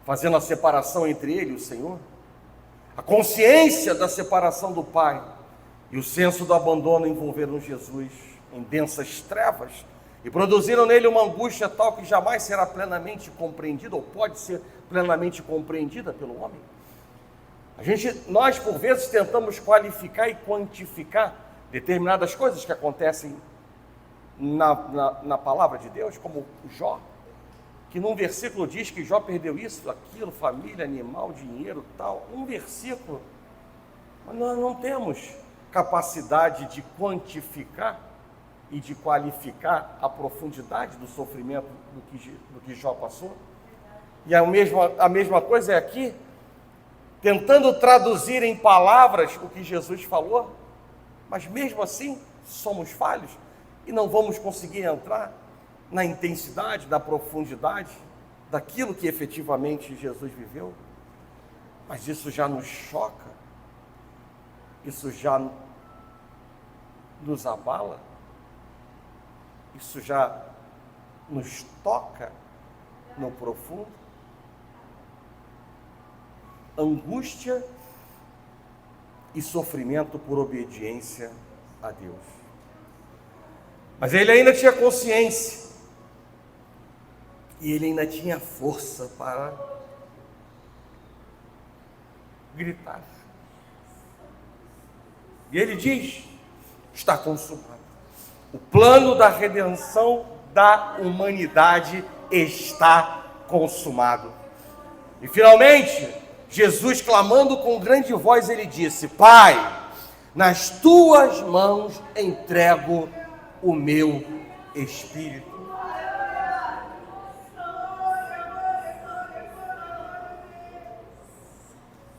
fazendo a separação entre ele e o Senhor. A consciência da separação do Pai e o senso do abandono envolveram Jesus em densas trevas e produziram nele uma angústia tal que jamais será plenamente compreendida, ou pode ser plenamente compreendida pelo homem. Nós por vezes tentamos qualificar e quantificar determinadas coisas que acontecem na palavra de Deus, como Jó, que num versículo diz que Jó perdeu isso, aquilo, família, animal, dinheiro, tal, um versículo. Mas nós não temos capacidade de quantificar e de qualificar a profundidade do sofrimento do que Jó passou. E a mesma coisa é aqui, tentando traduzir em palavras o que Jesus falou, mas mesmo assim somos falhos e não vamos conseguir entrar na intensidade, na profundidade daquilo que efetivamente Jesus viveu. Mas isso já nos choca, isso já nos abala, isso já nos toca no profundo. Angústia e sofrimento por obediência a Deus. Mas ele ainda tinha consciência, e ele ainda tinha força para gritar. E ele diz: está consumado. O plano da redenção da humanidade está consumado. E finalmente, Jesus, clamando com grande voz, ele disse: Pai, nas tuas mãos entrego o meu espírito.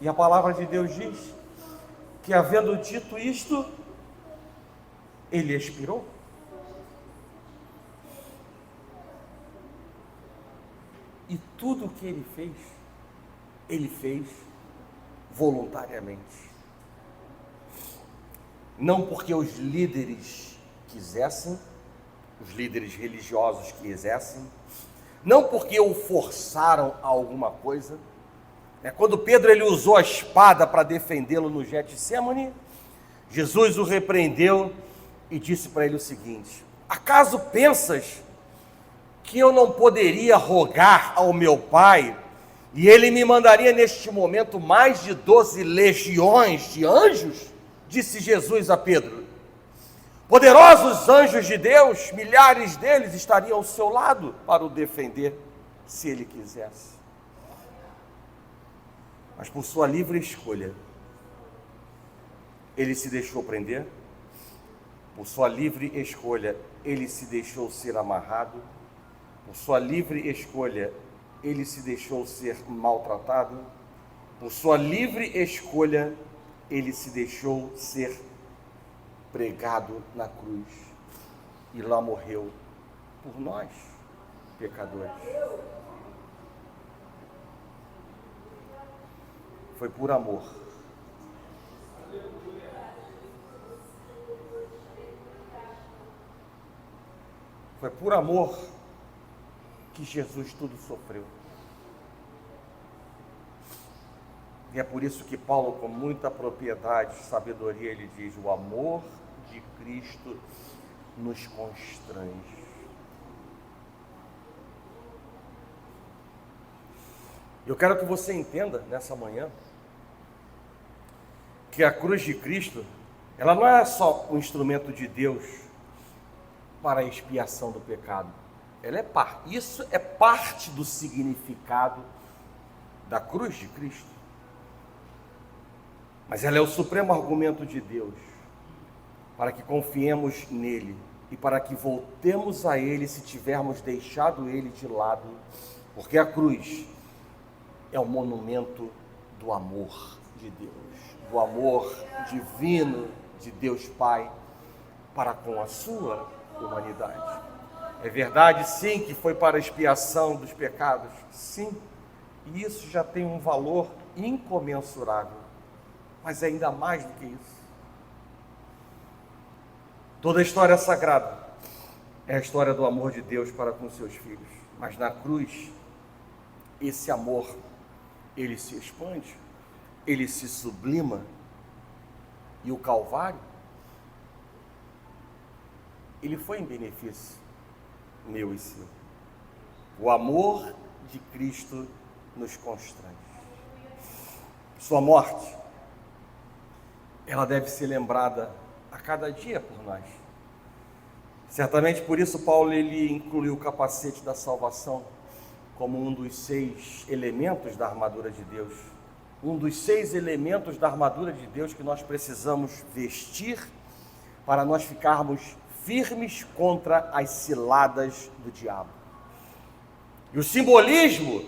E a palavra de Deus diz que, havendo dito isto, ele expirou. E tudo o que ele fez voluntariamente. Não porque os líderes quisessem, os líderes religiosos quisessem, não porque o forçaram a alguma coisa. Quando Pedro ele usou a espada para defendê-lo no Getsêmani, Jesus o repreendeu e disse para ele o seguinte: acaso pensas que eu não poderia rogar ao meu Pai, e ele me mandaria neste momento mais de 12 legiões de anjos? Disse Jesus a Pedro. Poderosos anjos de Deus, milhares deles estariam ao seu lado para o defender, se ele quisesse. Mas por sua livre escolha, ele se deixou prender. Por sua livre escolha, ele se deixou ser amarrado. Por sua livre escolha, ele se deixou ser maltratado. Por sua livre escolha, ele se deixou ser pregado na cruz. E lá morreu por nós, pecadores. Foi por amor. Foi por amor que Jesus tudo sofreu. E é por isso que Paulo, com muita propriedade e sabedoria, ele diz: o amor de Cristo nos constrange. Eu quero que você entenda nessa manhã que a cruz de Cristo, ela não é só um instrumento de Deus para a expiação do pecado. Ela é parte. Isso é parte do significado da cruz de Cristo. Mas ela é o supremo argumento de Deus para que confiemos nele e para que voltemos a ele se tivermos deixado ele de lado, porque a cruz é o monumento do amor de Deus, do amor divino de Deus Pai para com a sua humanidade. É verdade, sim, que foi para a expiação dos pecados, sim, e isso já tem um valor incomensurável, mas é ainda mais do que isso. Toda a história sagrada é a história do amor de Deus para com seus filhos, mas na cruz, esse amor, ele se expande, ele se sublima, e o Calvário, ele foi em benefício meu e seu. O amor de Cristo nos constrange. Sua morte, ela deve ser lembrada a cada dia por nós. Certamente por isso Paulo ele incluiu o capacete da salvação como um dos 6 elementos da armadura de Deus. Um dos 6 elementos da armadura de Deus que nós precisamos vestir para nós ficarmos firmes contra as ciladas do diabo. E o simbolismo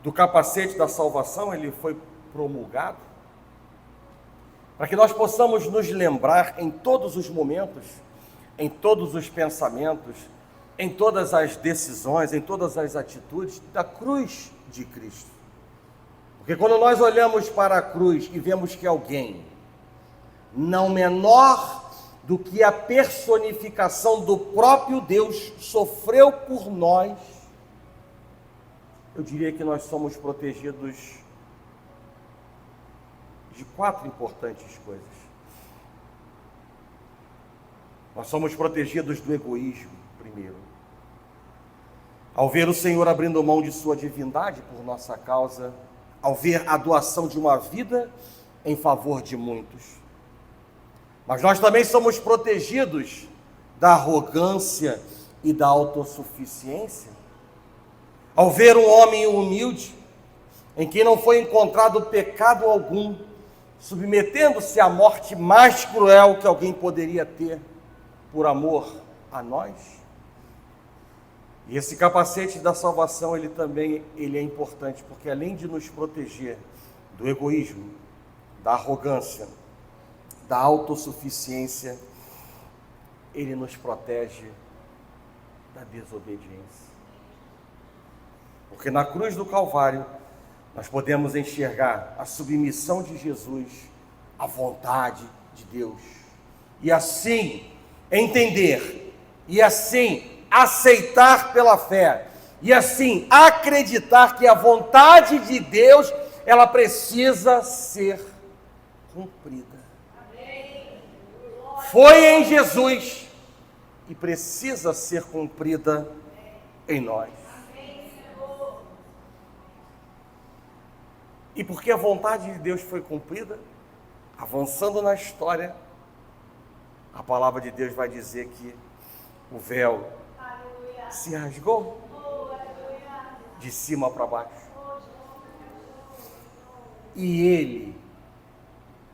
do capacete da salvação, ele foi promulgado para que nós possamos nos lembrar em todos os momentos, em todos os pensamentos, em todas as decisões, em todas as atitudes da cruz de Cristo. Porque quando nós olhamos para a cruz e vemos que alguém, não menor do que a personificação do próprio Deus, sofreu por nós, eu diria que nós somos protegidos de 4 importantes coisas. Nós somos protegidos do egoísmo, primeiro. Ao ver o Senhor abrindo mão de sua divindade por nossa causa, ao ver a doação de uma vida em favor de muitos. Mas nós também somos protegidos da arrogância e da autossuficiência. Ao ver um homem humilde, em quem não foi encontrado pecado algum, submetendo-se à morte mais cruel que alguém poderia ter, por amor a nós. E esse capacete da salvação, ele é importante, porque além de nos proteger do egoísmo, da arrogância, da autossuficiência, ele nos protege da desobediência. Porque na cruz do Calvário, nós podemos enxergar a submissão de Jesus à vontade de Deus. E assim entender, e assim aceitar pela fé, e assim acreditar que a vontade de Deus, ela precisa ser cumprida. Foi em Jesus e precisa ser cumprida em nós. E porque a vontade de Deus foi cumprida, avançando na história, a palavra de Deus vai dizer que o véu se rasgou de cima para baixo. E ele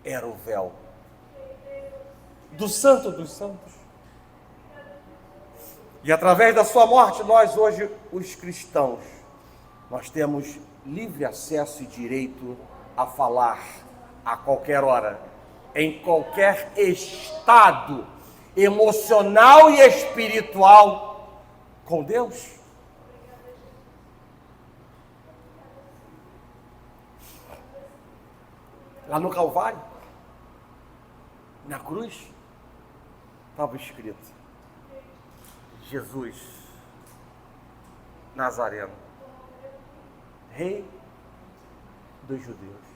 era o véu do Santo dos Santos. E através da sua morte, nós hoje, os cristãos, nós temos livre acesso e direito a falar a qualquer hora, em qualquer estado emocional e espiritual com Deus. Lá no Calvário, na cruz, estava escrito: Jesus Nazareno, Rei dos Judeus.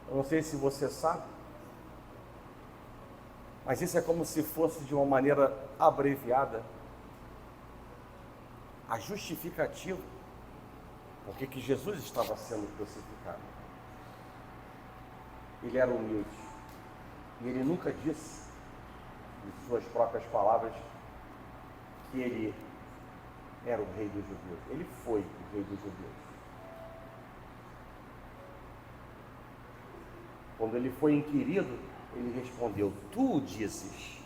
Eu não sei se você sabe, mas isso é como se fosse, de uma maneira abreviada, a justificativa porque que Jesus estava sendo crucificado. Ele era humilde e ele nunca disse, em suas próprias palavras, que ele era o rei dos judeus. Ele foi o rei dos judeus. Quando ele foi inquirido, ele respondeu: tu o dizes.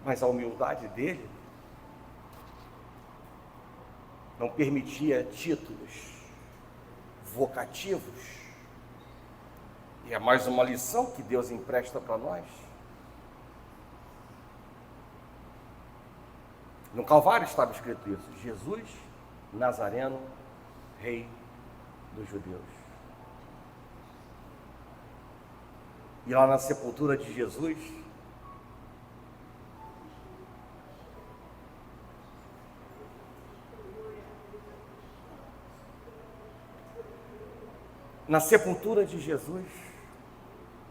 Mas a humildade dele não permitia títulos vocativos. E é mais uma lição que Deus empresta para nós. No Calvário estava escrito isso: Jesus Nazareno, Rei dos Judeus. E lá na sepultura de Jesus,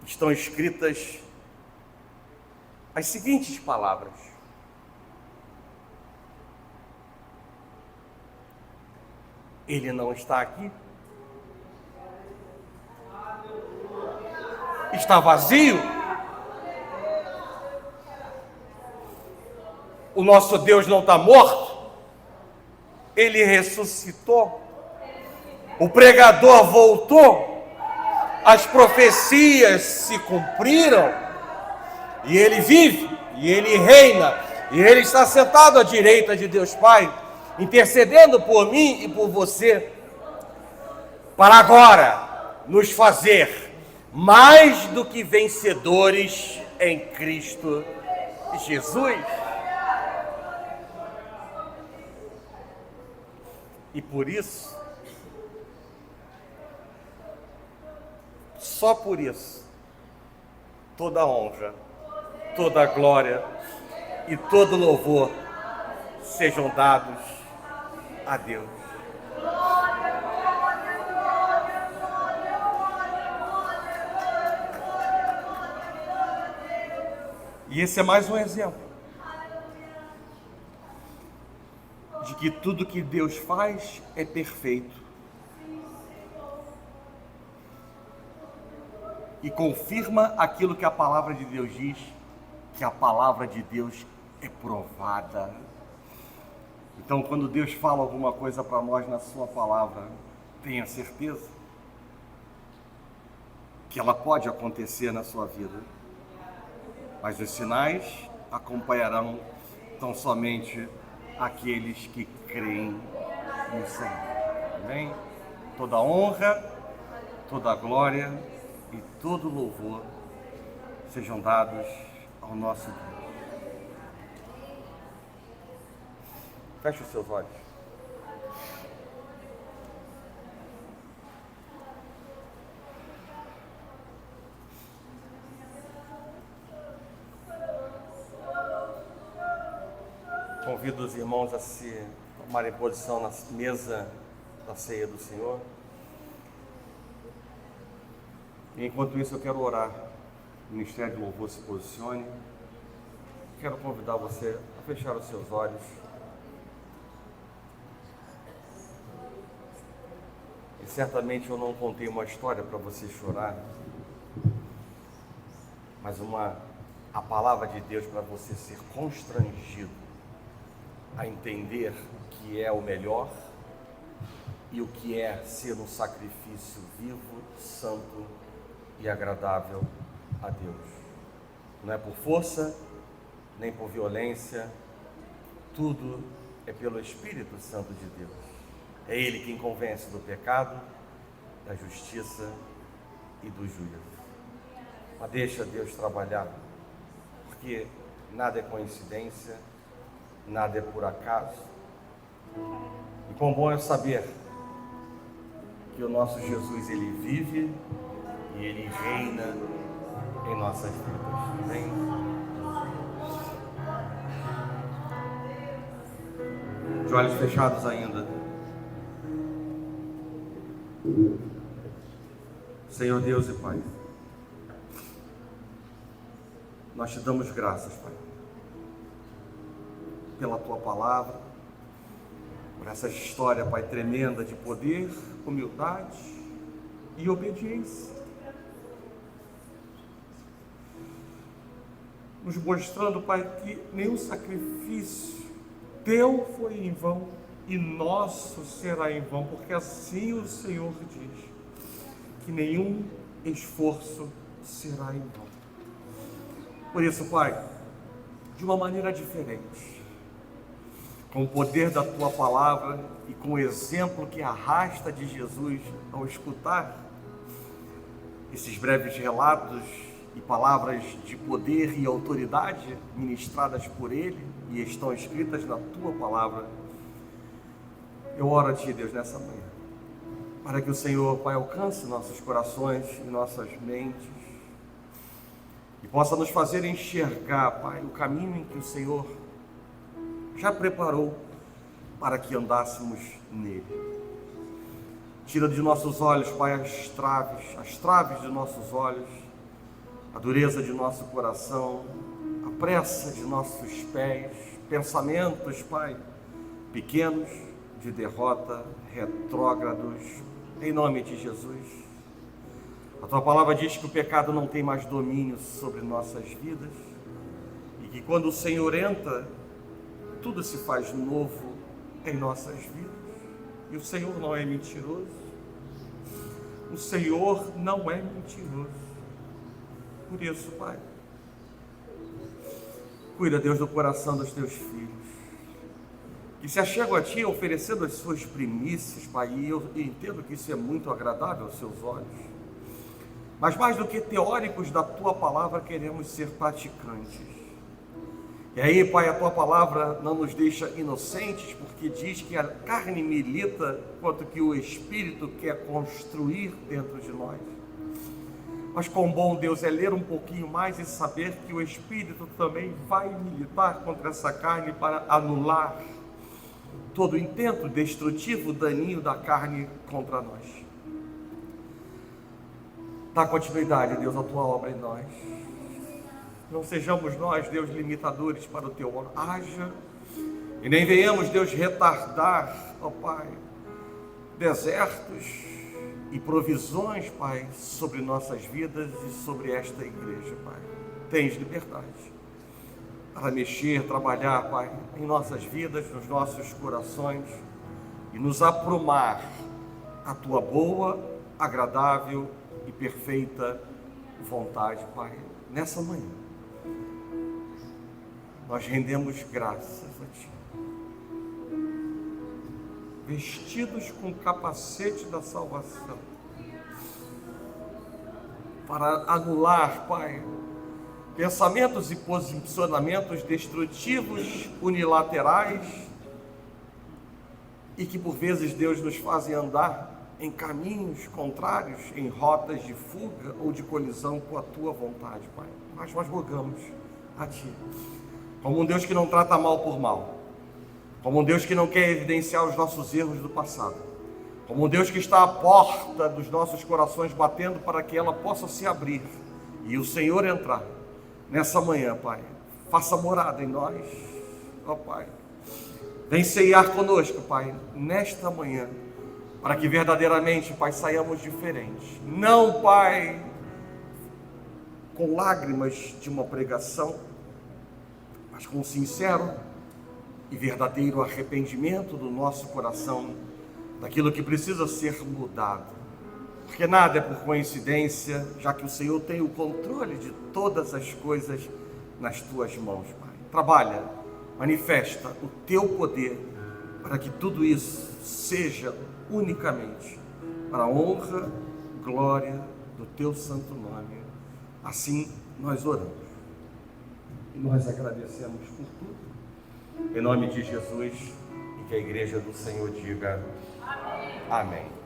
estão escritas as seguintes palavras: ele não está aqui, está vazio. O nosso Deus não está morto, ele ressuscitou. O pregador voltou, as profecias se cumpriram, e ele vive, e ele reina, e ele está sentado à direita de Deus Pai, intercedendo por mim e por você, para agora nos fazer mais do que vencedores em Cristo Jesus. E por isso, só por isso, toda a honra, toda a glória e todo louvor sejam dados a Deus. E esse é mais um exemplo de que tudo que Deus faz é perfeito e confirma aquilo que a palavra de Deus diz, que a palavra de Deus é provada. Então, quando Deus fala alguma coisa para nós na sua palavra, tenha certeza que ela pode acontecer na sua vida, mas os sinais acompanharão tão somente aqueles que creem no Senhor. Amém? Toda honra, toda glória e todo louvor sejam dados ao nosso Deus. Feche os seus olhos. Convido os irmãos a se tomarem posição na mesa da ceia do Senhor. E enquanto isso eu quero orar. O Ministério de Louvor se posicione. Quero convidar você a fechar os seus olhos. E certamente eu não contei uma história para você chorar, mas a palavra de Deus para você ser constrangido a entender que é o melhor e o que é ser um sacrifício vivo, santo e agradável a Deus. Não é por força, nem por violência, tudo é pelo Espírito Santo de Deus. É Ele quem convence do pecado, da justiça e do juízo. Mas deixa Deus trabalhar, porque nada é coincidência, nada é por acaso. E quão bom é saber que o nosso Jesus, Ele vive e Ele reina em nossas vidas. Amém? De olhos fechados ainda. Senhor Deus e Pai, nós te damos graças, Pai, pela Tua palavra, por essa história, Pai, tremenda de poder, humildade e obediência, nos mostrando, Pai, que nenhum sacrifício Teu foi em vão e nosso será em vão, porque assim o Senhor diz, que nenhum esforço será em vão. Por isso, Pai, de uma maneira diferente, com o poder da Tua palavra e com o exemplo que arrasta de Jesus ao escutar esses breves relatos e palavras de poder e autoridade ministradas por Ele e estão escritas na Tua palavra, eu oro a Ti, Deus, nessa manhã, para que o Senhor, Pai, alcance nossos corações e nossas mentes e possa nos fazer enxergar, Pai, o caminho em que o Senhor já preparou para que andássemos nele. Tira de nossos olhos, Pai, as traves de nossos olhos, a dureza de nosso coração, a pressa de nossos pés, pensamentos, Pai, pequenos, de derrota, retrógrados, em nome de Jesus. A Tua palavra diz que o pecado não tem mais domínio sobre nossas vidas e que quando o Senhor entra, tudo se faz novo em nossas vidas. E o Senhor não é mentiroso. O Senhor não é mentiroso. Por isso, Pai, cuida, Deus, do coração dos Teus filhos, que se achegam a Ti oferecendo as suas primícias, Pai, e eu entendo que isso é muito agradável aos Seus olhos. Mas mais do que teóricos da Tua palavra, queremos ser praticantes. E aí, Pai, a Tua palavra não nos deixa inocentes, porque diz que a carne milita quanto que o Espírito quer construir dentro de nós. Mas quão bom, Deus, é ler um pouquinho mais e saber que o Espírito também vai militar contra essa carne para anular todo o intento destrutivo, daninho da carne contra nós. Dá continuidade, Deus, à Tua obra em nós. Não sejamos nós, Deus, limitadores para o Teu haja, e nem venhamos, Deus, retardar, ó Pai, desertos e provisões, Pai, sobre nossas vidas e sobre esta igreja, Pai. Tens liberdade para mexer, trabalhar, Pai, em nossas vidas, nos nossos corações e nos aprumar a Tua boa, agradável e perfeita vontade, Pai, nessa manhã. Nós rendemos graças a Ti, vestidos com o capacete da salvação, para anular, Pai, pensamentos e posicionamentos destrutivos, unilaterais, e que por vezes, Deus, nos fazem andar em caminhos contrários, em rotas de fuga ou de colisão com a Tua vontade, Pai. Mas nós rogamos a Ti, como um Deus que não trata mal por mal, como um Deus que não quer evidenciar os nossos erros do passado, como um Deus que está à porta dos nossos corações batendo para que ela possa se abrir e o Senhor entrar nessa manhã, Pai. Faça morada em nós, ó Pai. Vem ceiar conosco, Pai, nesta manhã, para que verdadeiramente, Pai, saiamos diferentes. Não, Pai, com lágrimas de uma pregação, mas com sincero e verdadeiro arrependimento do nosso coração, daquilo que precisa ser mudado. Porque nada é por coincidência, já que o Senhor tem o controle de todas as coisas nas Tuas mãos, Pai. Trabalha, manifesta o Teu poder, para que tudo isso seja unicamente para a honra, glória do Teu santo nome. Assim nós oramos. E nós agradecemos por tudo, em nome de Jesus, e que a igreja do Senhor diga amém. Amém.